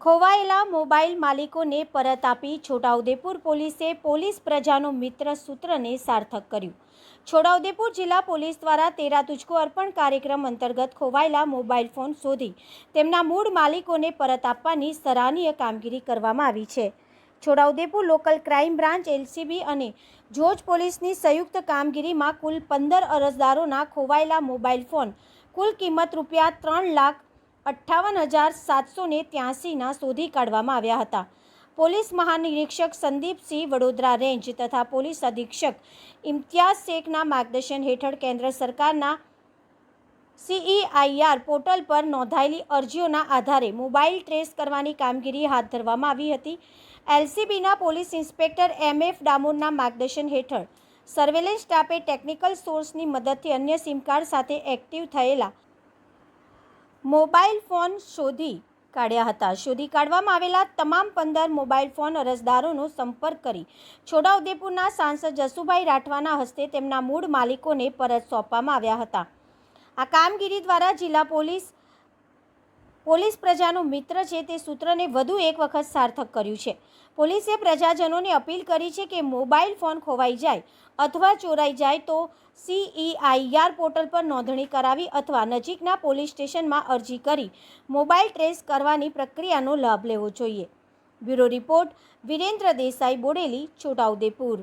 ખોવાયેલા mobile માલિકોને પરત આપી છોટાઉદેપુર પોલીસે પોલીસ પ્રજાનો મિત્ર સૂત્રને સાર્થક કર્યું। છોટાઉદેપુર જિલ્લા પોલીસ દ્વારા તેરા તુજકો અર્પણ કાર્યક્રમ અંતર્ગત ખોવાયેલા મોબાઈલ ફોન શોધી તેમના મૂળ માલિકોને પરત આપવાની સરાહનીય કામગીરી કરવામાં આવી છે। Chhota Udepur local crime branch LCB અને જોજ પોલીસની સંયુક્ત કામગીરીમાં કુલ 15 અરજદારોના ખોવાયેલા મોબાઈલ ફોન કુલ કિંમત ₹5,58,783ના શોધી કાઢવામાં આવ્યા હતા। પોલીસ મહાનિરીક્ષક સંદીપસિંહ વડોદરા રેન્જ તથા પોલીસ અધિક્ષક ઇમ્તિયાઝ શેખના માર્ગદર્શન હેઠળ કેન્દ્ર સરકારના CEIR પોર્ટલ પર નોંધાયેલી અરજીઓના આધારે મોબાઈલ ટ્રેસ કરવાની કામગીરી હાથ ધરવામાં આવી હતી। એલસીબીના પોલીસ ઇન્સ્પેક્ટર MF ડામોરના માર્ગદર્શન હેઠળ સર્વેલન્સ સ્ટાફે ટેકનિકલ સોર્સની મદદથી અન્ય સિમ કાર્ડ સાથે એક્ટિવ થયેલા મોબાઈલ ફોન શોધી કાઢ્યા હતા। શોધી કાઢવામાં આવેલા તમામ 15 મોબાઈલ ફોન અરજદારોનો સંપર્ક કરી છોટાઉદેપુરના સાંસદ જસુભાઈ રાઠવાના હસ્તે તેમના મૂળ માલિકોને પરત સોંપવામાં આવ્યા હતા। આ કામગીરી દ્વારા જિલ્લા પોલીસ પ્રજાનો મિત્ર છે તે સૂત્રને વધુ એક વખત સાર્થક કર્યું છે। પોલીસે પ્રજાજનોને અપીલ કરી છે કે મોબાઈલ ફોન ખોવાઈ જાય અથવા ચોરાઈ જાય તો CEIR પોર્ટલ પર નોંધણી કરાવી અથવા નજીકના પોલીસ સ્ટેશનમાં અરજી કરી મોબાઈલ ટ્રેસ કરવાની પ્રક્રિયાનો લાભ લેવો જોઈએ। Bureau report Virendra Desai Bodeli, Chhota Udepur.